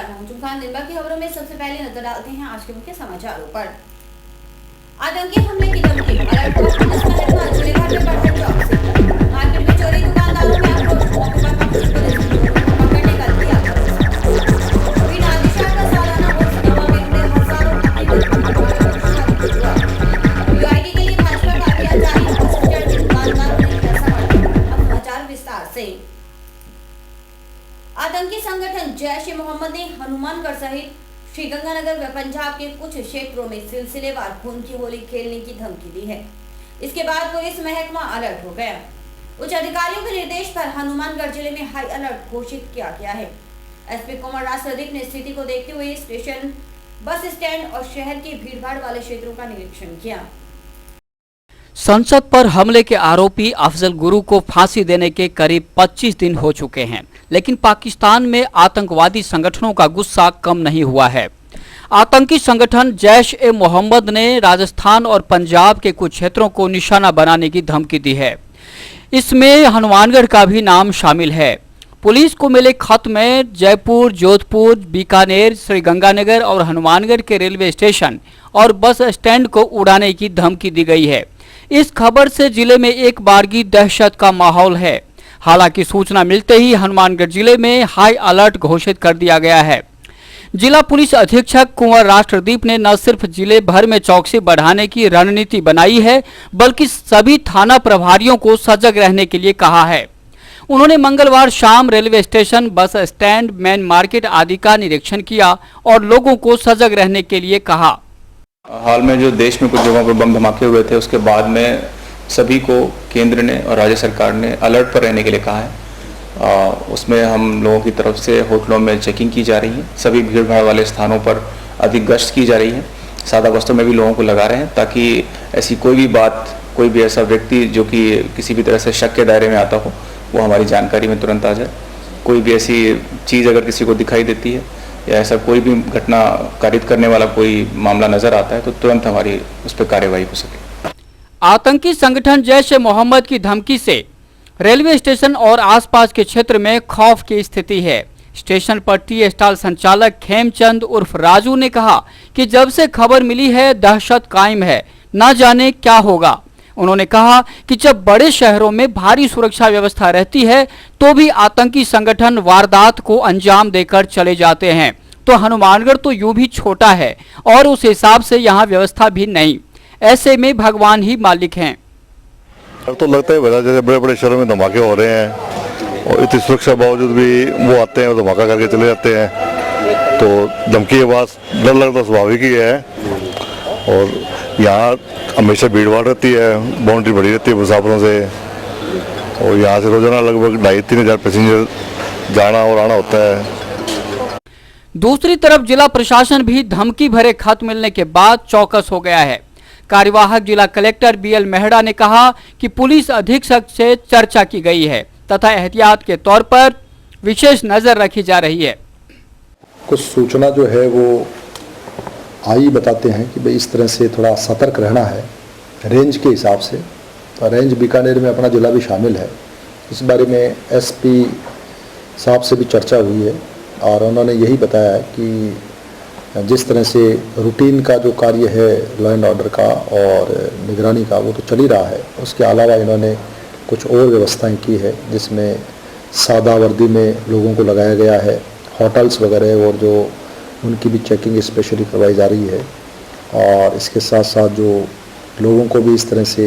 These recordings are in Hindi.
नमस्कार, मैं हूं खान। दिन भर की खबरों में सबसे पहले नजर डालते हैं आज के मुख्य समाचारों पर। आतंकी हमले की धमकी, अलर्ट हुआ पुलिस महकमा, जिलेभर में बढ़े चौकसी। मार्केट में चोरी, दुकानदारों में आक्रोश, मौके पर पहुंची पुलिस, चोरों को पकड़ने का दिया भरोसा। बिना आदिशाह का सालाना उर्स नवा में उमड़े हजारों भक्ति यूआईडी के लिए भाजपा का अभियान जारी, बस स्टैंड के दुकानदारों ने किया समर्थन। अब समाचार विस्तार से। आतंकी संगठन जैश ए मोहम्मद ने हनुमानगढ़ सहित श्रीगंगानगर व पंजाब के कुछ क्षेत्रों में सिलसिलेवार खून की होली खेलने की धमकी दी है। इसके बाद पुलिस महकमा अलर्ट हो गया। उच्च अधिकारियों के निर्देश पर हनुमानगढ़ जिले में हाई अलर्ट घोषित किया गया है। एसपी कुमार राज प्रदीप ने स्थिति को देखते हुए स्टेशन, बस स्टैंड और शहर के भीड़भाड़ वाले क्षेत्रों का निरीक्षण किया। संसद पर हमले के आरोपी अफजल गुरु को फांसी देने के करीब 25 दिन हो चुके हैं, लेकिन पाकिस्तान में आतंकवादी संगठनों का गुस्सा कम नहीं हुआ है। आतंकी संगठन जैश ए मोहम्मद ने राजस्थान और पंजाब के कुछ क्षेत्रों को निशाना बनाने की धमकी दी है। इसमें हनुमानगढ़ का भी नाम शामिल है। पुलिस को मिले खत में जयपुर, जोधपुर, बीकानेर, श्रीगंगानगर और हनुमानगढ़ के रेलवे स्टेशन और बस स्टैंड को उड़ाने की धमकी दी गई है। इस खबर से जिले में एक बारगी दहशत का माहौल है। हालांकि सूचना मिलते ही हनुमानगढ़ जिले में हाई अलर्ट घोषित कर दिया गया है। जिला पुलिस अधीक्षक कुंवर राष्ट्रदीप ने न सिर्फ जिले भर में चौकसी बढ़ाने की रणनीति बनाई है, बल्कि सभी थाना प्रभारियों को सजग रहने के लिए कहा है। उन्होंने मंगलवार शाम railway station, bus stand, main market आदि का निरीक्षण किया और लोगों को सजग रहने के लिए कहा। हाल में जो देश में कुछ जगहों पर बम धमाके हुए थे, उसके बाद में सभी को केंद्र ने और राज्य सरकार ने अलर्ट पर रहने के लिए कहा है। उसमें हम लोगों की तरफ से होटलों में चेकिंग की जा रही है, सभी भीड़ भाड़ वाले स्थानों पर अधिक गश्त की जा रही है, सादा बस्तों में भी लोगों को लगा रहे हैं ताकि ऐसी कोई भी बात, कोई भी ऐसा व्यक्ति जो कि किसी भी तरह से शक के दायरे में आता हो, वो हमारी जानकारी में तुरंत आ जाए। कोई भी ऐसी चीज़ अगर किसी को दिखाई देती है या ऐसा कोई भी घटना कारित करने वाला कोई मामला नजर आता है तो तुरंत हमारी उस पर कार्यवाही हो सके। आतंकी संगठन जैश ए मोहम्मद की धमकी से रेलवे स्टेशन और आसपास के क्षेत्र में खौफ की स्थिति है। स्टेशन पर टी स्टॉल संचालक खेमचंद उर्फ राजू ने कहा कि जब से खबर मिली है दहशत कायम है, न जाने क्या होगा। उन्होंने कहा कि जब बड़े शहरों में भारी सुरक्षा व्यवस्था रहती है तो भी आतंकी संगठन वारदात को अंजाम देकर चले जाते हैं, तो हनुमानगढ़ तो यूं भी छोटा है और उस हिसाब से यहाँ व्यवस्था भी नहीं। ऐसे में भगवान ही मालिक हैं। तो लगता है जैसे बड़े बड़े शहरों में धमाके हो रहे हैं और इतनी सुरक्षा बावजूद भी वो आते हैं और धमाका करके चले जाते हैं, तो धमकी के बाद डर लगता स्वाभाविक ही है। और यहाँ हमेशा भीड़ भाड़ रहती है, बाउंड्री बड़ी रहती है मुसाफिरों से, और यहाँ से रोजाना लगभग 2,500-3,000 हज़ार पैसेंजर जाना और आना होता है। दूसरी तरफ जिला प्रशासन भी धमकी भरे खत मिलने के बाद चौकस हो गया है। कार्यवाहक जिला कलेक्टर बीएल मेहड़ा ने कहा कि पुलिस अधीक्षक से चर्चा की गई है तथा एहतियात के तौर पर विशेष नजर रखी जा रही है। कुछ सूचना जो है वो आई बताते हैं कि भाई इस तरह से थोड़ा सतर्क रहना है रेंज के हिसाब से। तो रेंज बीकानेर में अपना जिला भी शामिल है। इस बारे में एसपी साहब से भी चर्चा हुई है और उन्होंने यही बताया है कि जिस तरह से रूटीन का जो कार्य है लॉ एंड ऑर्डर का और निगरानी का, वो तो चल ही रहा है। उसके अलावा इन्होंने कुछ और व्यवस्थाएं की है जिसमें सादा वर्दी में लोगों को लगाया गया है, होटल्स वगैरह और जो उनकी भी चेकिंग स्पेशली करवाई जा रही है। और इसके साथ साथ जो लोगों को भी इस तरह से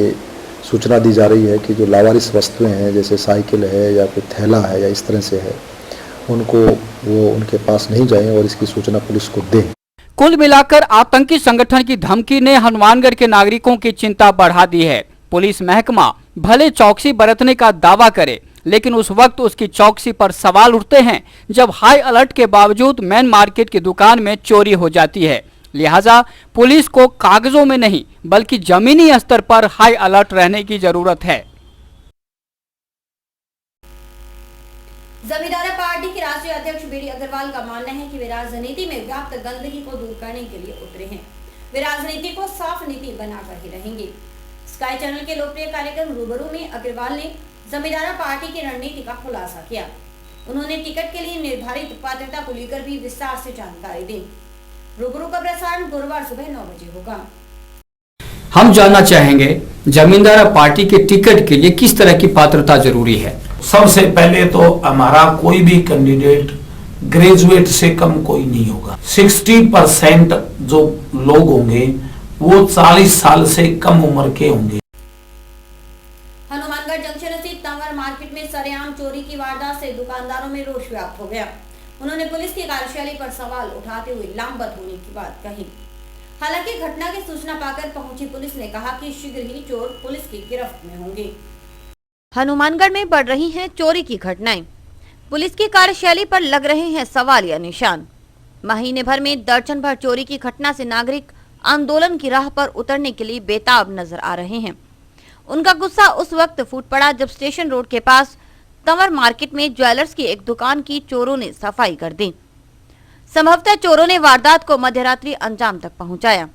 सूचना दी जा रही है कि जो लावारिस वस्तुएं हैं जैसे साइकिल है या कोई थैला है या इस तरह से है, उनको वो उनके पास नहीं जाएं और इसकी सूचना पुलिस को दें। कुल मिलाकर आतंकी संगठन की धमकी ने हनुमानगढ़ के नागरिकों की चिंता बढ़ा दी है। पुलिस महकमा भले चौकसी बरतने का दावा करे, लेकिन उस वक्त उसकी चौकसी पर सवाल उठते हैं जब हाई अलर्ट के बावजूद मेन मार्केट की दुकान में चोरी हो जाती है। लिहाजा पुलिस को कागजों में नहीं बल्कि जमीनी स्तर पर हाई अलर्ट रहने की जरूरत है। जमींदारा पार्टी के राष्ट्रीय अध्यक्ष बीडी अग्रवाल का मानना है कि वे राजनीति में व्याप्त गंदगी को दूर करने के लिए उतरे हैं। वे राजनीति को साफ नीति बनाकर ही रहेंगे। स्काई चैनल के लोकप्रिय कार्यक्रम रूबरू में अग्रवाल ने जमींदारा पार्टी की रणनीति का खुलासा किया। उन्होंने टिकट के लिए निर्धारित पात्रता को लेकर भी विस्तार से जानकारी दी। रूबरू का प्रसारण गुरुवार सुबह 9 बजे होगा। हम जानना चाहेंगे जमींदार पार्टी के टिकट के लिए किस तरह की पात्रता जरूरी है। सबसे पहले तो हमारा कोई भी कैंडिडेट ग्रेजुएट से कम कोई नहीं होगा। 60% जो लोग होंगे वो 40 साल से कम उम्र के होंगे। हनुमानगढ़ जंक्शन स्थित तंवर मार्केट में सरेआम चोरी की वारदात से दुकानदारों में रोष व्याप्त हो गया। उन्होंने पुलिस की कार्यशैली पर सवाल उठाते हुए लामबंद होने की बात कही। हालांकि घटना की सूचना पाकर पहुंची पुलिस ने कहा कि शीघ्र ही चोर पुलिस की गिरफ्त में होंगे। हनुमानगढ़ में बढ़ रही हैं चोरी की घटनाएं। पुलिस की कार्यशैली पर लग रहे हैं सवाल या निशान। महीने भर में दर्जन भर चोरी की घटना से नागरिक आंदोलन की राह पर उतरने के लिए बेताब नजर आ रहे हैं। उनका गुस्सा उस वक्त फूट पड़ा जब स्टेशन रोड के पास तंवर मार्केट में ज्वेलर्स की एक दुकान की चोरों ने सफाई कर दी। संभवतः चोरों ने वारदात को मध्यरात्रि अंजाम तक पहुंचाया।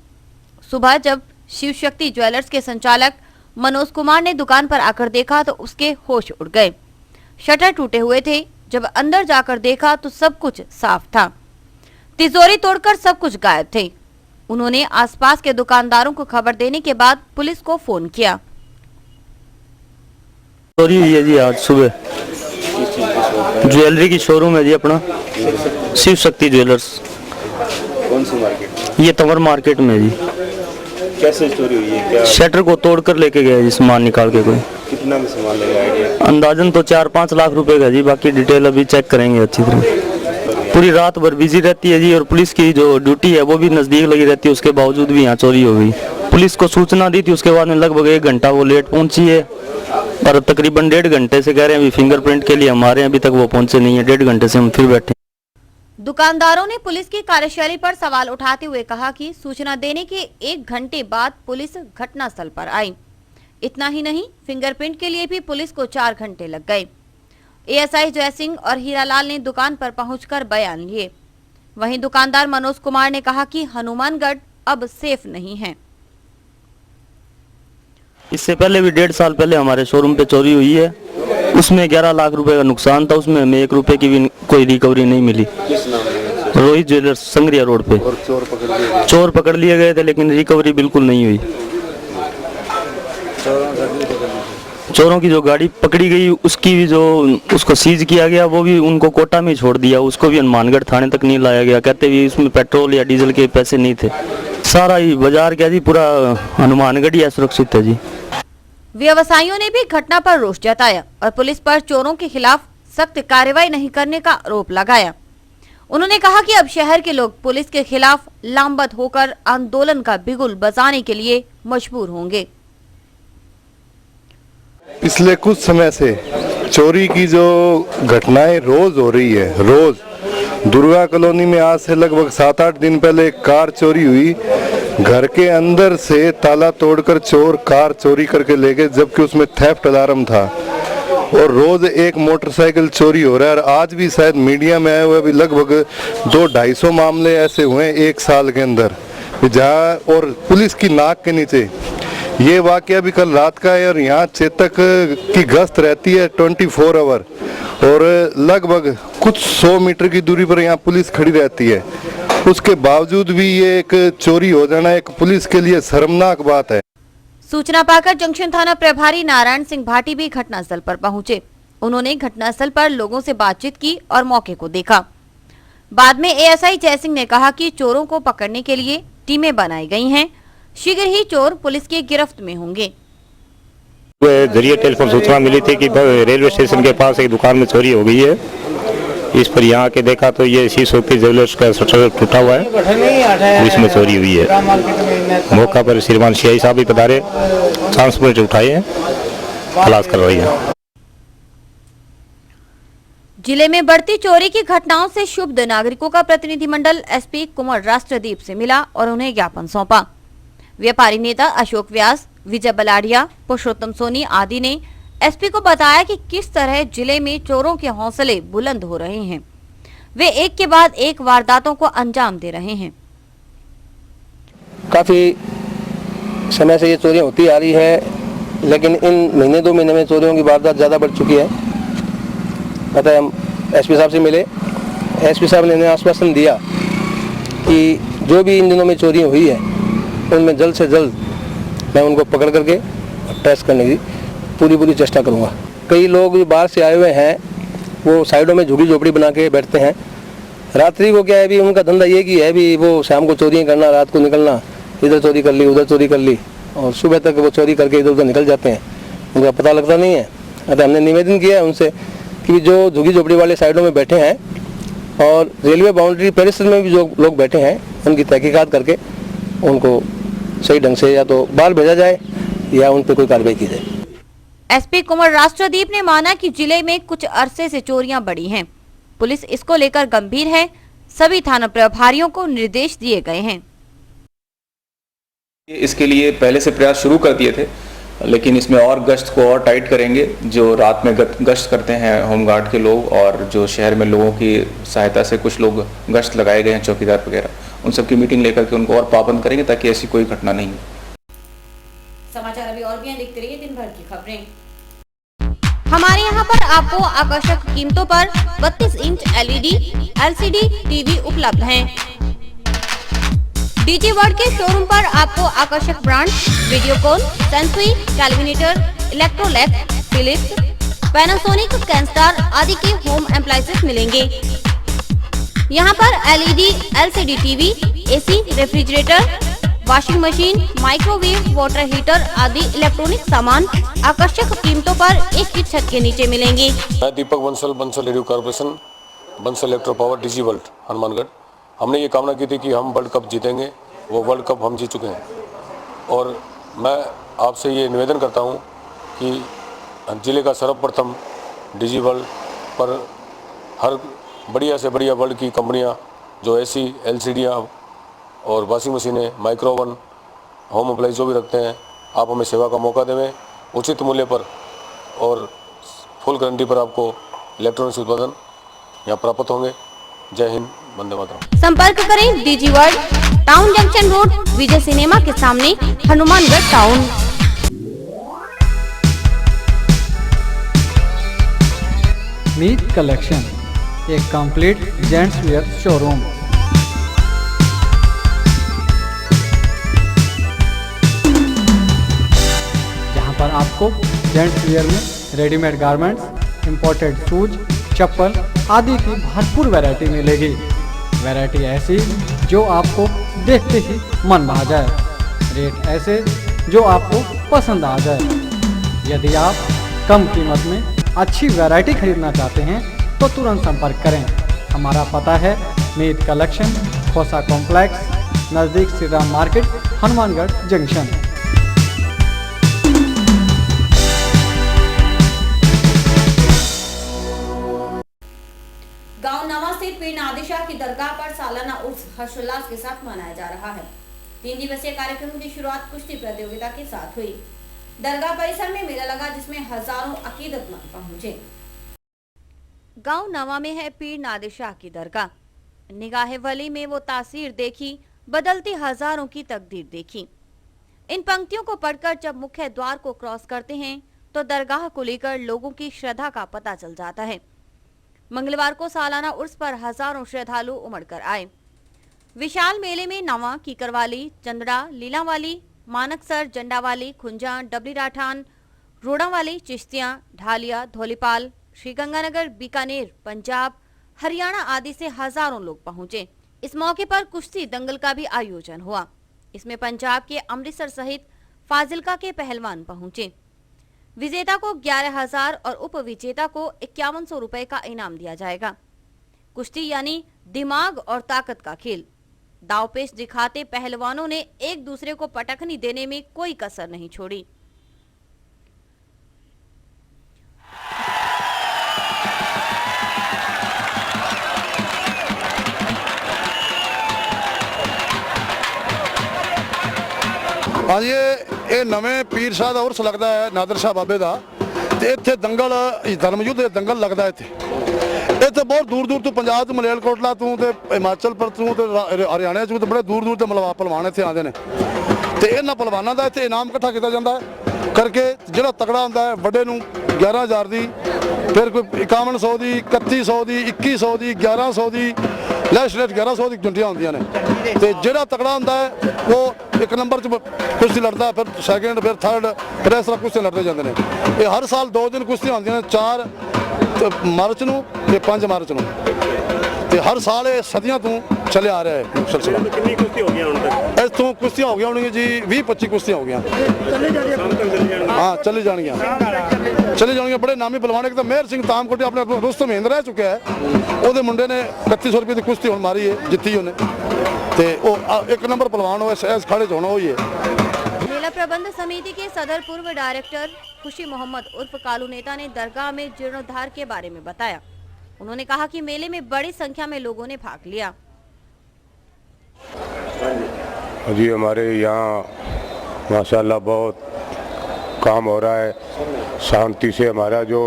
सुबह जब शिव शक्ति ज्वेलर्स के संचालक मनोज कुमार ने दुकान पर आकर देखा तो उसके होश उड़ गए। शटर टूटे हुए थे। जब अंदर जाकर देखा तो सब कुछ साफ था। तिजोरी तोड़कर सब कुछ गायब थे। उन्होंने आसपास के दुकानदारों को खबर देने के बाद पुलिस को फोन किया। चोरी हुई है जी आज सुबह। ज्वेलरी की शोरूम है जी अपना शिव शक्ति ज्वेलर्स। कौन सी मार्केट? ये तंवर मार्केट में जी। कैसे चोरी हुई है? क्या शटर को तोड़कर लेके गया जी सामान निकाल के। कोई कितना का सामान लगा आइडिया? अंदाजन तो 4-5 लाख रुपए का जी। बाकी डिटेल अभी चेक करेंगे अच्छी तरह। पूरी रात भर बिजी रहती है जी और पुलिस की जो ड्यूटी है वो भी नजदीक लगी रहती है। उसके बावजूद भी यहाँ चोरी हो गई। पुलिस को सूचना दी थी, उसके बाद में लगभग 1 घंटा वो लेट पहुंची है और तकरीबन 1.5 घंटे से कह रहे हैं अभी फिंगरप्रिंट के लिए हमारे अभी तक वो पहुंचे नहीं है। 1.5 घंटे से हम फिर बैठे। दुकानदारों ने पुलिस की कार्यशैली पर सवाल उठाते हुए कहा कि सूचना देने के 1 घंटे बाद पुलिस घटनास्थल पर आई। इतना ही नहीं, फिंगरप्रिंट के लिए भी पुलिस को 4 घंटे लग गए। एएसआई जयसिंह और हीरालाल ने दुकान पर पहुंचकर बयान लिए। वहीं दुकानदार मनोज कुमार ने कहा कि हनुमानगढ़ अब सेफ नहीं है। इससे पहले भी 1.5 साल पहले हमारे शोरूम पे चोरी हुई है। उसमें 11 लाख रुपए का नुकसान था। उसमें हमें 1 रुपए की भी कोई रिकवरी नहीं मिली। रोहित ज्वेलर्स संगरिया रोड पे। और चोर पकड़ लिए गए थे लेकिन रिकवरी बिल्कुल नहीं हुई। चोरों की जो गाड़ी पकड़ी गई उसकी भी जो उसको सीज किया गया वो भी उनको कोटा में छोड़ दिया। उसको भी हनुमानगढ़ थाने तक नहीं लाया गया। कहते भी उसमें पेट्रोल या डीजल के पैसे नहीं थे। सारा ही बाजार क्या जी पूरा हनुमानगढ़ ही सुरक्षित है जी। व्यवसायियों ने भी घटना पर रोष जताया और पुलिस पर चोरों के खिलाफ सख्त कार्रवाई नहीं करने का आरोप लगाया। उन्होंने कहा कि अब शहर के लोग पुलिस के खिलाफ लामबंद होकर आंदोलन का बिगुल बजाने के लिए मजबूर होंगे। पिछले कुछ समय से चोरी की जो घटनाएं रोज हो रही है। रोज दुर्गा कॉलोनी में आज से लगभग 7-8 दिन पहले एक कार चोरी हुई। घर के अंदर से ताला तोड़कर चोर कार चोरी करके ले गए जबकि उसमें थेफ्ट अलार्म था। और रोज एक मोटरसाइकिल चोरी हो रहा है। और आज भी शायद मीडिया में आए हुए भी लगभग 200-250 मामले ऐसे हुए 1 साल के अंदर जहाँ और पुलिस की नाक के नीचे। ये वाकया भी कल रात का है और यहाँ चेतक की गश्त रहती है 24 आवर और लगभग कुछ 100 मीटर की दूरी पर यहाँ पुलिस खड़ी रहती है। उसके बावजूद भी ये एक चोरी हो जाना एक पुलिस के लिए शर्मनाक बात है। सूचना पाकर जंक्शन थाना प्रभारी नारायण सिंह भाटी भी घटनास्थल पर पहुंचे। उन्होंने घटनास्थल पर लोगों से बातचीत की और मौके को देखा। बाद में एएसआई जयसिंह ने कहा कि चोरों को पकड़ने के लिए टीमें बनाई गई हैं। शीघ्र ही चोर पुलिस की गिरफ्त में होंगे। जरिए टेलीफोन सूचना मिली थी कि रेलवे स्टेशन के पास एक दुकान में चोरी हो गई है। इस पर यहाँ के देखा तो ये शिव शक्ति ज्वेलर्स का शटर टूटा हुआ है, इसमें चोरी हुई है। मौका पर श्रीमान सीआई साहब भी पधारे, ट्रांसपोर्ट उठाए हैं, तलाश कर रही है। जिले में बढ़ती चोरी की घटनाओं से क्षुब्ध नागरिकों का प्रतिनिधिमंडल एसपी कुंवर राष्ट्रदीप से मिला और उन्हें ज्ञापन सौंपा। व्यापारी नेता अशोक व्यास, विजय बलाडिया, पुरुषोत्तम सोनी आदि ने एसपी को बताया कि किस तरह जिले में चोरों के हौसले बुलंद हो रहे हैं। वे एक के बाद एक वारदातों को अंजाम दे रहे हैं। काफी समय से ये चोरियां होती आ रही है, लेकिन इन महीने 2 महीने में चोरियों की वारदात ज्यादा बढ़ चुकी है। अतः हम एसपी साहब से मिले। एसपी साहब ने आश्वासन दिया कि जो भी इन दिनों में चोरी हुई है उनमें जल्द से जल्द मैं उनको पकड़ करके टेस्ट करने की पूरी चेष्टा करूँगा। कई लोग जो बाहर से आए हुए हैं वो साइडों में झुग्गी झोपड़ी बना के बैठते हैं। रात्रि को क्या है भी उनका धंधा ये की है भी वो शाम को चोरियाँ करना, रात को निकलना, इधर चोरी कर ली उधर चोरी कर ली और सुबह तक वो चोरी करके इधर उधर निकल जाते हैं, उनका पता लगता नहीं है। अतः हमने निवेदन किया है उनसे कि जो झुग्गी झोपड़ी वाले साइडों में बैठे हैं और रेलवे बाउंड्री परिसर में भी जो लोग बैठे हैं उनकी तहकीकात करके उनको सही ढंग से या तो बाहर भेजा जाए या उन पर कोई कार्रवाई की जाए। एसपी कुंवर राष्ट्रदीप ने माना कि जिले में कुछ अरसे से चोरियां बढ़ी हैं। पुलिस इसको लेकर गंभीर है। सभी थाना प्रभारियों को निर्देश दिए गए हैं। इसके लिए पहले से प्रयास शुरू कर दिए थे, लेकिन इसमें और गश्त को और टाइट करेंगे। जो रात में गश्त करते हैं होमगार्ड के लोग और जो शहर में लोगों की सहायता से कुछ लोग गश्त लगाए गए हैं, चौकीदार वगैरह, उन सबकी मीटिंग लेकर के उनको और पाबंद करेंगे ताकि ऐसी कोई घटना नहीं हो। समाचार अभी और भी हैं, देखते रहिए दिन भर की खबरें। हमारे यहाँ पर आपको आकर्षक कीमतों पर 32 इंच LED LCD टीवी उपलब्ध हैं। डीजी वर्ल्ड के शोरूम पर आपको आकर्षक brand Videocon, Sansui, Kelvinator, Electrolux, Philips, Panasonic, Kenstar आदि के होम एप्लायंसेस मिलेंगे। यहाँ पर LED LCD TV, AC, refrigerator, washing machine, microwave, water heater आदि इलेक्ट्रॉनिक सामान आकर्षक कीमतों पर एक ही छत के नीचे मिलेंगे। मैं Deepak Bansal radio corporation, Bansal electro power, DG world, Hanumangarh. हमने ये कामना की थी कि हम वर्ल्ड कप जीतेंगे, वो वर्ल्ड कप हम जीत चुके हैं और मैं आपसे ये निवेदन करता हूँ कि जिले का सर्वप्रथम डीजी वर्ल्ड पर हर बढ़िया से बढ़िया वर्ल्ड की कंपनियाँ जो AC, LCD और वॉशिंग मशीनें, माइक्रो ओवन, होम अप्लाइंस जो भी रखते हैं, आप हमें सेवा का मौका देवें उचित मूल्य पर और फुल गारंटी पर आपको इलेक्ट्रॉनिक्स उत्पादन यहाँ प्राप्त होंगे। जय हिंद, वंदे मातरम। संपर्क करें DG world, town junction road, Vijay cinema के सामने, हनुमानगढ़ टाउन। मीत कलेक्शन, एक कंप्लीट जेंट्स वेयर शोरूम। पर आपको जेंट्स वियर में रेडीमेड गारमेंट्स, इंपोर्टेड शूज, चप्पल आदि की भरपूर वैरायटी मिलेगी। वैरायटी ऐसी जो आपको देखते ही मन भा जाए, रेट ऐसे जो आपको पसंद आ जाए। यदि आप कम कीमत में अच्छी वैरायटी खरीदना चाहते हैं तो तुरंत संपर्क करें। हमारा पता है मीत कलेक्शन, खोसा कॉम्प्लेक्स, नज़दीक श्री राम मार्केट, हनुमानगढ़ जंक्शन। गांव नवा स्थित पीर नादिशाह की दरगाह पर सालाना उर्स हर्षोल्लास के साथ मनाया जा रहा है। 3 दिवसीय कार्यक्रम की शुरुआत कुश्ती प्रतियोगिता के साथ हुई। दरगाह परिसर में मेला लगा जिसमें हजारों अकीदतमंद पहुंचे। गांव नवा में है पीर नादिशाह की दरगाह। निगाहे वली में वो तासीर देखी, बदलती हजारों की तकदीर देखी। इन पंक्तियों को पढ़कर जब मुख्य द्वार को क्रॉस करते हैं तो दरगाह को लेकर लोगों की श्रद्धा का पता चल जाता है। मंगलवार को सालाना उर्स पर हजारों श्रद्धालु उमड़ कर आए। विशाल मेले में नवा, कीकरवाली, चंदड़ा, लीलावाली, मानकसर, जंडावाली, खुंजा, डबली राठान, रोड़ावाली, चिश्तियां, ढालिया, धौलीपाल, श्रीगंगानगर, बीकानेर, पंजाब, हरियाणा आदि से हजारों लोग पहुंचे। इस मौके पर कुश्ती दंगल का भी आयोजन हुआ। इसमें पंजाब के अमृतसर सहित फाजिलका के पहलवान पहुंचे। विजेता को 11,000 और उप विजेता को 5100 रुपए का इनाम दिया जाएगा। कुश्ती यानी दिमाग और ताकत का खेल। दावपेच दिखाते पहलवानों ने एक दूसरे को पटखनी देने में कोई कसर नहीं छोड़ी। आज ये नवे पीर शाह का उर्स लगता है नादर शाह बाबे का। इतने दंगल धर्म युद्ध दंगल लगता है। इतने बहुत दूर दूर तो पंजाब तो मलेरकोटला तू हिमाचल पर तू हरियाणा चू बड़े दूर दूर तो पलवान इतने आते हैं। तो इन्होंने पलवानों का इतने इनाम इकट्ठा किया जाता है करके जो तगड़ा होंगे वड्डे 11,000 की फिर कोई 5100 की 3100 की 2100 की 1100 की लैश 1100 की जुंटियां होंदियां ने ते जेड़ा तगड़ा होंदा है वो एक नंबर च कुश्ती लड़दा है, फिर सैकेंड, फिर थर्ड, फिर इस तरह कुश्तियां लड़ते जाते हैं। ये हर साल 2 दिन कुश्तियां होंदियां ने, 4 मार्च नूं ते 5 मार्च नूं, ते हर साल ये सदियां तो चले आ रहा है सिलसिला। कितनी कुश्ती हो गया उन तक? इस तो कुश्तियां हो गया होनी जी 20-25 कुश्तियां हो गया। हाँ चली जानियां। बड़े नामी पहलवान, एक तो मेहर सिंह तामकोटी अपने रुस्तम महेंद्र रह चुका है, ਉਹਦੇ ਮੁੰਡੇ ने 3100 रुपये की कुश्ती ਹੁਣ मारी है, जिती उन्हें, ते ਉਹ एक नंबर पहलवान हो इस खड़े च होना ही है। मेला प्रबंध समिति के सदर पूर्व डायरेक्टर खुशी मोहम्मद उर्फ कालू नेता ने दरगाह में जीर्णोद्धार के बारे में बताया। उन्होंने कहा कि मेले में बड़ी संख्या में लोगों ने भाग लिया। जी हमारे यहाँ माशाल्लाह बहुत काम हो रहा है, शांति से हमारा जो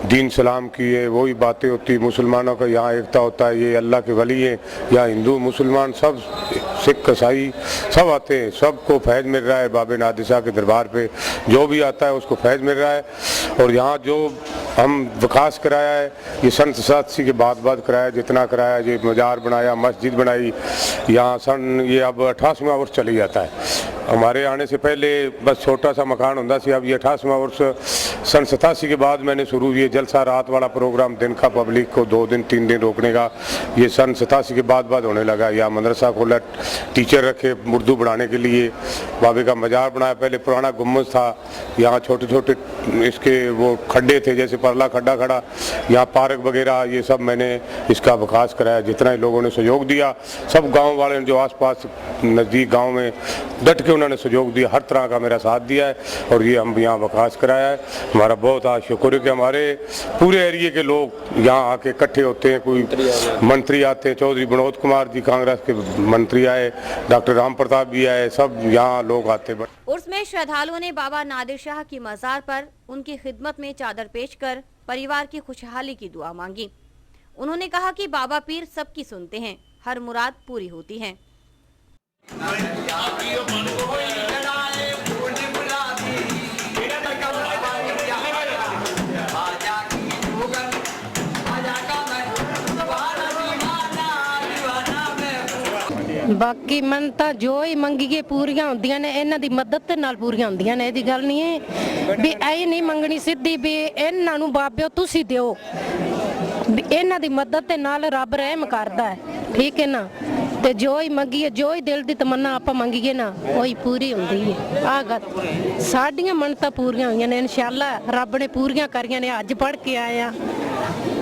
दीन सलाम की है वही बातें होती, मुसलमानों का यहाँ एकता होता है, ये अल्लाह के वली हैं, यहाँ हिंदू मुसलमान सब सिख ईसाई सब आते हैं, सबको फैज़ मिल रहा है। बाबे नादिर शाह के दरबार पे जो भी आता है उसको फैज़ मिल रहा है। और यहाँ जो हम विकास कराया है ये सन 87 के बाद कराया, जितना कराया, ये मजार बनाया, मस्जिद बनाई, यहाँ ये अब 88वां वर्ष चली जाता है। हमारे आने से पहले बस छोटा सा मकान होता सी, अब ये 88वां वर्ष सन 87 के बाद मैंने शुरू किया जलसा रात वाला प्रोग्राम, दिन का पब्लिक को 2 दिन 3 दिन रोकने का, ये सन 87 के बाद होने लगा। यहाँ मदरसा खोला, टीचर रखे उर्दू बढ़ाने के लिए, बाबे का मजार बनाया, पहले पुराना गुम्बद था, यहाँ छोटे छोटे इसके वो खड्डे थे जैसे परला खड्डा खड़ा, यहाँ पार्क वगैरह, ये सब मैंने इसका विकास कराया। जितना ही लोगों ने सहयोग दिया, सब गाँव वाले जो आसपास नज़दीक गाँव में डट के उन्होंने सहयोग दिया, हर तरह का मेरा साथ दिया है और ये हम यहाँ विकास कराया है। हमारा बहुत आज शुक्र है कि हमारे पूरे एरिए के लोग यहाँ आके इकट्ठे होते हैं। कोई मंत्री आते हैं, चौधरी विनोद कुमार जी कांग्रेस के मंत्री आए, डॉक्टर राम प्रताप भी आए, सब यहाँ लोग आते हैं। उर्स में श्रद्धालुओं ने बाबा नादिर शाह की मजार पर उनकी खिदमत में चादर पेश कर परिवार की खुशहाली की दुआ मांगी। उन्होंने कहा कि बाबा पीर सबकी सुनते हैं, हर मुराद पूरी होती है। बाकी मनता जो ही मंगीए पूरियां होंदियां ने, इन्हां दी मदद ते नाल पूरियां होंदियां ने। इहदी गल नहीं है भी ऐ नहीं मंगनी सीधी भी इन्हां नूं बाबिओ तुसीं दिओ, इन्हां दी मदद ते नाल रब रहम करदा है, ठीक है ना। ते जो ही मंगीए, जो ही दिल दी तमन्ना आपां मंगीए ना वही पूरी हुंदी है। आ गल साडियां मनतां पूरियां होईयां ने, इंशाअल्लाह रब ने पूरियां करियां ने। अज पढ़ के आए आ,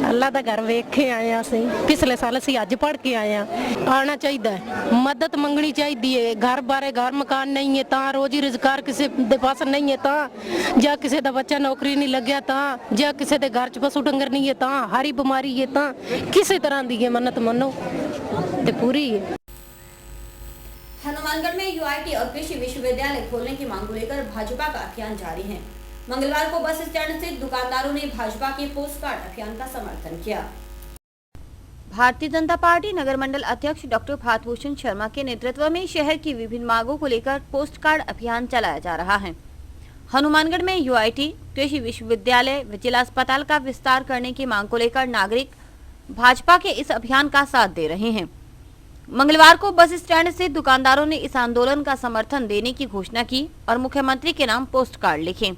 अल्लाह दा घर वेख के आए आ, असीं पिछले साल असीं अज पढ़ के आए आ। आना चाहिए, मदद मंगनी चाहिए। घर बारे घर मकान नहीं है तां, रोजी रोजगार किसी दे पास नहीं है तां, ਜਾਂ ਕਿਸੇ ਦਾ ਬੱਚਾ ਨੌਕਰੀ नहीं ਲੱਗਿਆ ਤਾਂ, ਜਾਂ ਕਿਸੇ ਦੇ घर च पशु डंगर नहीं है तां, हरी बीमारी है तां, किसी तरह दी है मन्नत मनो ते पूरी है। हनुमानगढ़ में यूआईटी और कृषि विश्वविद्यालय खोलने की मांग को लेकर भाजपा का अभियान जारी है। मंगलवार को बस स्टैंड से दुकानदारों ने भाजपा के पोस्ट कार्ड अभियान का समर्थन किया। भारतीय जनता पार्टी नगर मंडल अध्यक्ष डॉक्टर भातभूषण शर्मा के नेतृत्व में शहर की विभिन्न मांगों को लेकर पोस्ट कार्ड अभियान चलाया जा रहा है। हनुमानगढ़ में यूआईटी कृषि विश्वविद्यालय जिला अस्पताल का विस्तार करने की मांग को लेकर नागरिक भाजपा के इस अभियान का साथ दे रहे हैं। मंगलवार को बस स्टैंड से दुकानदारों ने इस आंदोलन का समर्थन देने की घोषणा की और मुख्यमंत्री के नाम पोस्ट कार्ड लिखे।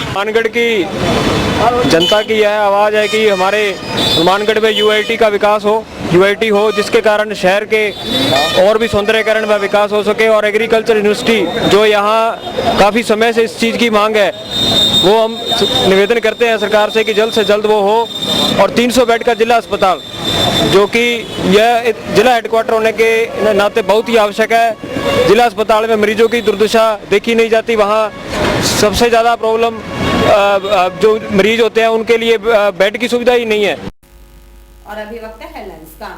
हनुमानगढ़ की जनता की यह आवाज़ है कि हमारे हनुमानगढ़ में यूआईटी का विकास हो, यूआईटी हो जिसके कारण शहर के और भी सौंदर्यीकरण में विकास हो सके। और एग्रीकल्चर यूनिवर्सिटी जो यहाँ काफ़ी समय से इस चीज़ की मांग है, वो हम निवेदन करते हैं सरकार से कि जल्द से जल्द वो हो। और 300 बेड का जिला अस्पताल जो कि यह जिला हेडक्वार्टर होने के नाते बहुत ही आवश्यक है। जिला अस्पताल में मरीजों की दुर्दशा देखी नहीं जाती, वहाँ सबसे ज़्यादा प्रॉब्लम जो मरीज होते हैं उनके लिए बेड की सुविधा ही नहीं है। और अभी वक्त है हेडलाइंस का।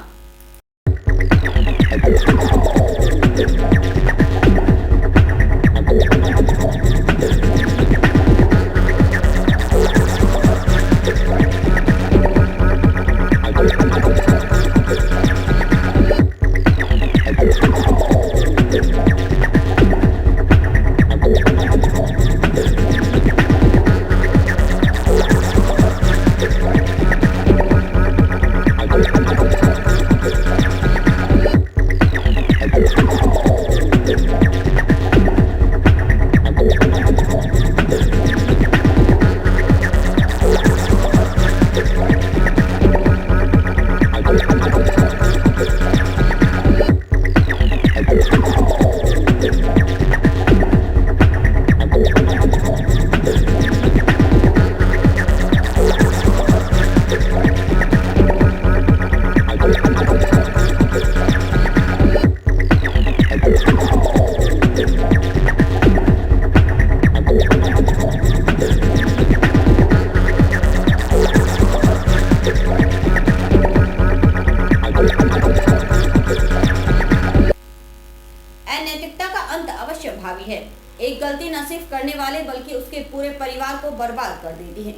बर्बाद कर देती है।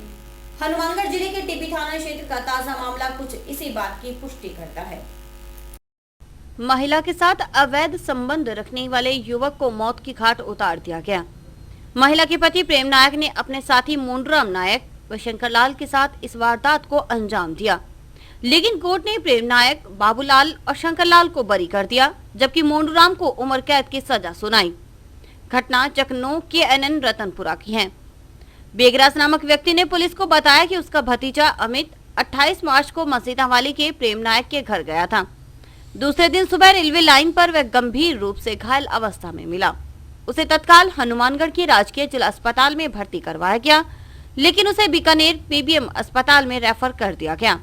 हनुमानगढ़ जिले के टीपी थाना क्षेत्र का ताजा मामला कुछ इसी बात की पुष्टि करता है। महिला के साथ अवैध संबंध रखने वाले युवक को मौत की घाट उतार दिया गया। महिला के पति प्रेम नायक ने अपने साथी मोंडूराम नायक व शंकरलाल के साथ इस वारदात को अंजाम दिया, लेकिन कोर्ट ने प्रेम नायक, बाबूलाल और शंकरलाल को बरी कर दिया, जबकि मोंडूराम को उम्र कैद की सजा सुनाई। घटना चकनो के एनएन रतनपुरा की है। बेगराज नामक व्यक्ति ने पुलिस को बताया कि उसका भतीजा अमित 28 मार्च को मसीदावाली के प्रेम नायक के घर गया था। दूसरे दिन सुबह रेलवे लाइन पर वह गंभीर रूप से घायल अवस्था में मिला। उसे तत्काल हनुमानगढ़ के राजकीय जिला अस्पताल में भर्ती करवाया गया, लेकिन उसे बीकानेर पीबीएम अस्पताल में रेफर कर दिया गया,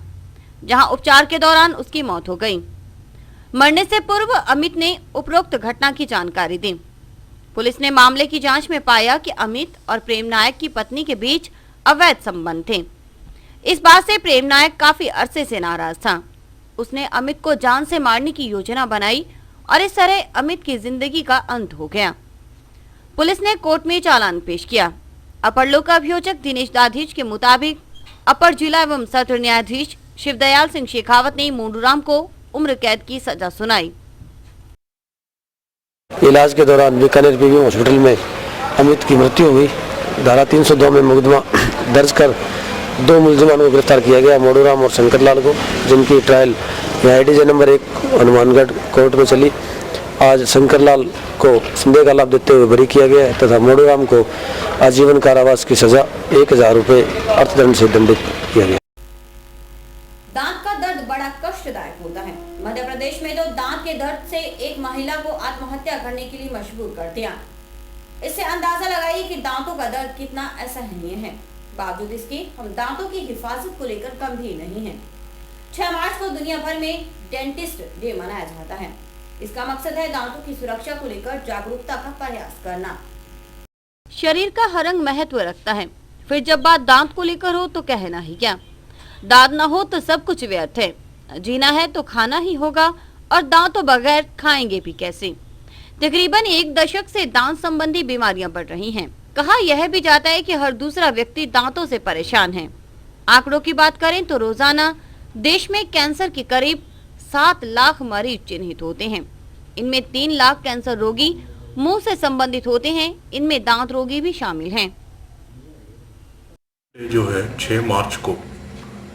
जहां उपचार के दौरान उसकी मौत हो गई। मरने से पूर्व अमित ने उपरोक्त घटना की जानकारी दी। पुलिस ने मामले की जांच में पाया कि अमित और प्रेम नायक की पत्नी के बीच अवैध संबंध थे। इस बात से प्रेम नायक काफी अरसे से नाराज था। उसने अमित को जान से मारने की योजना बनाई और इस तरह अमित की जिंदगी का अंत हो गया। पुलिस ने कोर्ट में चालान पेश किया। अपर लोक अभियोजक दिनेश दाधीच के मुताबिक अपर जिला एवं सत्र न्यायाधीश शिवदयाल सिंह शेखावत ने मोंडूराम को उम्र कैद की सजा सुनाई। इलाज के दौरान बीकानेर पीबीएम हॉस्पिटल में अमित की मृत्यु हुई। धारा 302 में मुकदमा दर्ज कर 2 मुलजिमान को गिरफ्तार किया गया, मोंडूराम और शंकरलाल को, जिनकी trial IITJ number 1 Hanumangarh court में चली। आज शंकरलाल को संदेह का लाभ देते हुए बरी किया गया तथा मोंडूराम को आजीवन कारावास की सजा 1000 रुपये अर्थदंड से दंडित किया गया। दांत का दर्द बड़ा कष्टदायक होता है। मध्य प्रदेश में तो दांत के दर्द से एक महिला को आत्महत्या करने के लिए मजबूर कर दिया। इससे अंदाजा लगाइए कि दांतों का दर्द कितना असहनीय है। बावजूद इसके हम दांतों की हिफाजत को लेकर गंभीर नहीं हैं। 6 मार्च को दुनिया भर में डेंटिस्ट डे मनाया जाता है। इसका मकसद है दांतों की सुरक्षा को लेकर जागरूकता का प्रयास करना। शरीर का हर अंग महत्व रखता है, फिर जब बात दांत को लेकर हो तो कहना ही क्या। दांत न हो तो सब कुछ व्यर्थ है। जीना है तो खाना ही होगा और दांतों बगैर खाएंगे भी कैसे। तकरीबन 1 दशक से दांत संबंधी बीमारियां बढ़ रही हैं। कहा यह भी जाता है कि हर दूसरा व्यक्ति दांतों से परेशान है। आंकड़ों की बात करें तो रोजाना देश में कैंसर के करीब 7 लाख मरीज चिन्हित होते हैं। इनमें 3 लाख कैंसर रोगी मुंह से संबंधित होते हैं। इनमें दांत रोगी भी शामिल हैं। जो है 6 मार्च को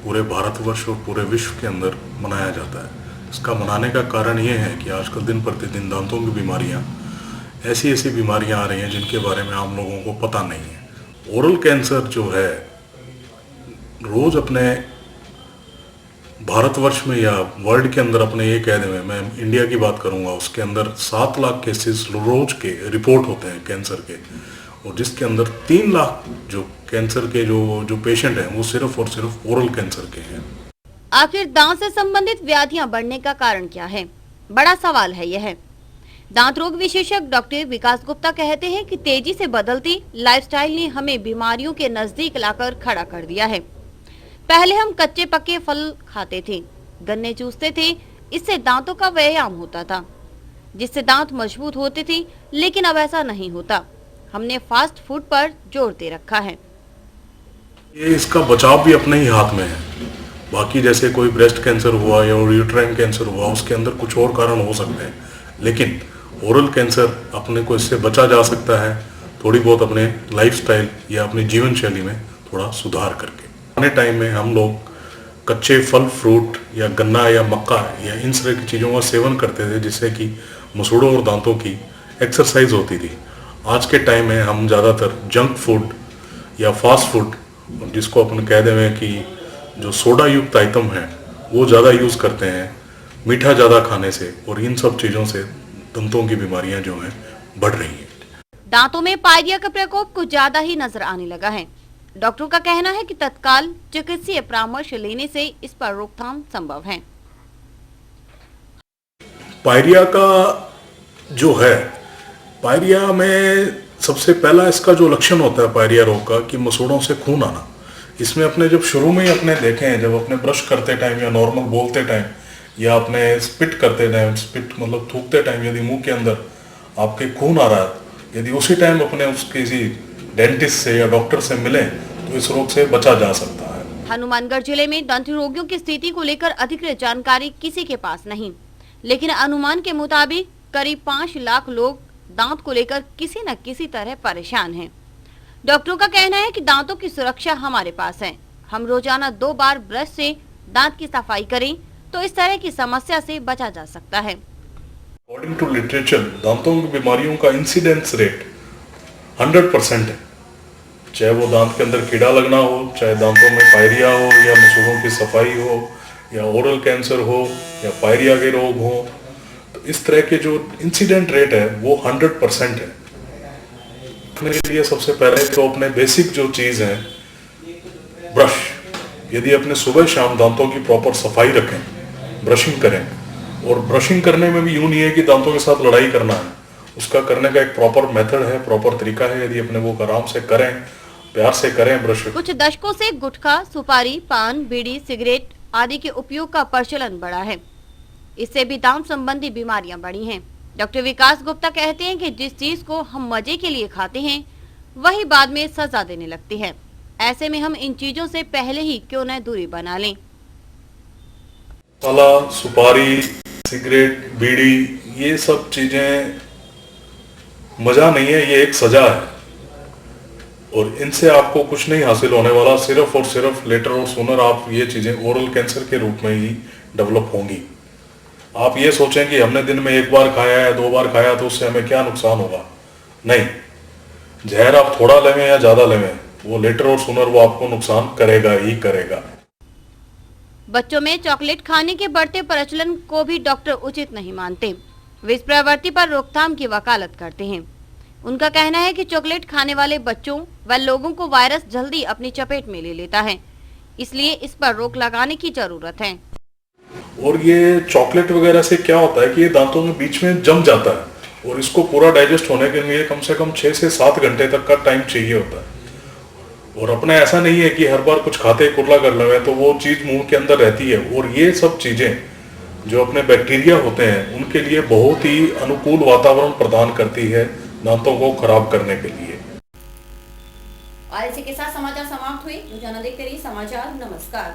पूरे भारतवर्ष और पूरे विश्व के अंदर मनाया जाता है। इसका मनाने का कारण ये है कि आजकल दिन प्रतिदिन दांतों की बीमारियां, ऐसी बीमारियां आ रही हैं जिनके बारे में आम लोगों को पता नहीं है। ओरल कैंसर जो है रोज अपने भारतवर्ष में या वर्ल्ड के अंदर अपने ये कह दें, मैं इंडिया की बात करूंगा, उसके अंदर 7 लाख केसेस रोज के रिपोर्ट होते हैं कैंसर के, और जिसके अंदर 3 लाख जो कैंसर के जो पेशेंट हैं वो सिर्फ और सिर्फ ओरल कैंसर के हैं। आखिर दांत से संबंधित व्याधियां बढ़ने का कारण क्या है? बड़ा सवाल है यह। दांत रोग विशेषज्ञ डॉक्टर विकास गुप्ता कहते हैं कि तेजी से बदलती लाइफस्टाइल ने हमें बीमारियों के नजदीक लाकर खड़ा कर दिया है। पहले हम कच्चे पक्के फल खाते थे, गन्ने चूसते थे, इससे दांतों का व्यायाम होता था, जिससे दांत मजबूत होते थे, लेकिन अब ऐसा नहीं होता। हमने फास्ट फूड पर जोर दे रखा है। ये इसका बचाव भी अपने ही हाथ में है। बाकी जैसे कोई ब्रेस्ट कैंसर हुआ या यूट्राइन कैंसर हुआ, उसके अंदर कुछ और कारण हो सकते हैं, लेकिन ओरल कैंसर अपने को इससे बचा जा सकता है थोड़ी बहुत अपने लाइफस्टाइल या अपनी जीवन शैली में थोड़ा सुधार करके। आने टाइम में हम लोग कच्चे फल फ्रूट या गन्ना या मक्का या इन तरह की चीज़ों का सेवन करते थे, जिससे कि मसूड़ों और दांतों की एक्सरसाइज होती थी। आज के टाइम में हम ज़्यादातर जंक फूड या फास्ट फूड, जिसको अपन कह दें कि जो सोडा युक्त आइटम है, वो ज़्यादा यूज़ करते हैं मीठा ज़्यादा खाने से, और इन सब चीज़ों से दांतों की बीमारियां जो हैं बढ़ रही हैं। दांतों में पायरिया का प्रकोप कुछ ज्यादा ही नजर आने लगा है। डॉक्टरों का कहना है कि तत्काल चिकित्सीय परामर्श लेने से इस पर रोकथाम संभव है। पायरिया का जो है, पायरिया में सबसे पहला इसका जो लक्षण होता है पायरिया रोग का, कि मसूड़ों से खून आना। इसमें अपने जब शुरू में ही अपने देखे हैं, जब अपने ब्रश करते टाइम या नॉर्मल बोलते टाइम या अपने स्पिट करते टाइम, स्पिट मतलब थूकते टाइम यदि मुंह के अंदर आपके खून आ रहा है, यदि उसी टाइम अपने उस किसी डेंटिस्ट से या डॉक्टर से मिलें तो इस रोग से बचा जा सकता है। हनुमानगढ़ जिले में दंत रोगियों की स्थिति को लेकर अधिकृत जानकारी किसी के पास नहीं, लेकिन अनुमान के मुताबिक करीब 5 लाख लोग दांत को लेकर किसी न किसी तरह परेशान हैं। डॉक्टरों का कहना है कि दांतों की सुरक्षा हमारे पास है। हम रोजाना 2 बार ब्रश से दांत की सफाई करें तो इस तरह की समस्या से बचा जा सकता है। अकॉर्डिंग टू लिटरेचर, दांतों की बीमारियों का इंसिडेंस रेट 100% है। चाहे वो दांत के अंदर कीड़ा लगना हो, चाहे दांतों में पायरिया हो, या मसूड़ों की सफाई हो, या ओरल कैंसर हो, या पायरिया के रोग हो, तो इस तरह के जो इंसिडेंट रेट है वो 100% है। मेरे लिए सबसे पहले तो अपने बेसिक जो चीज़ है, ब्रश, यदि अपने सुबह शाम दांतों की प्रॉपर सफाई रखें, ब्रशिंग करें, और ब्रशिंग करने में भी यूं नहीं है कि दांतों के साथ लड़ाई करना है, उसका करने का एक प्रॉपर मेथड है, प्रॉपर तरीका है। यदि अपने वो आराम से करें, प्यार से करें ब्रश। कुछ दशकों से गुटखा, सुपारी, पान, बीड़ी, सिगरेट आदि के उपयोग का प्रचलन बढ़ा है। इससे भी दांत संबंधी बीमारियां बढ़ी हैं। डॉक्टर विकास गुप्ता कहते हैं कि जिस चीज को हम मजे के लिए खाते हैं वही बाद में सजा देने लगती है। ऐसे में हम इन चीजों से पहले ही क्यों न दूरी बना लें। ताला, सुपारी, सिगरेट, बीड़ी, ये सब चीजें मजा नहीं है, ये एक सजा है, और इनसे आपको कुछ नहीं हासिल होने वाला। सिर्फ और सिर्फ लेटर और सूनर आप ये चीजें ओरल कैंसर के रूप में ही डेवलप होंगी। आप ये सोचें कि हमने दिन में 1 बार खाया है, 2 बार खाया, तो उससे हमें क्या नुकसान होगा। नहीं, जहर आप थोड़ा लेवें या ज्यादा लेवें, वो लेटर और सूनर वो आपको नुकसान करेगा ही करेगा। बच्चों में चॉकलेट खाने के बढ़ते प्रचलन को भी डॉक्टर उचित नहीं मानते। वे इस प्रवृत्ति पर रोकथाम की वकालत करते हैं। उनका कहना है कि चॉकलेट खाने वाले बच्चों व लोगों को वायरस जल्दी अपनी चपेट में ले लेता है, इसलिए इस पर रोक लगाने की जरूरत है। और ये चॉकलेट वगैरह से क्या होता है कि ये दांतों के बीच में जम जाता है, और इसको पूरा डाइजेस्ट होने के लिए कम से कम 6 से 7 घंटे तक का टाइम चाहिए होता है। और अपने ऐसा नहीं है कि हर बार कुछ खाते कुरला कर लेवे तो वो चीज मुंह के अंदर रहती है। और ये सब चीजें जो अपने बैक्टीरिया होते हैं उनके लिए बहुत ही अनुकूल वातावरण प्रदान करती है दांतों को खराब करने के लिए। और इसी के साथ समाचार समाप्त हुए। रोजाना देखते रहिए समाचार। नमस्कार।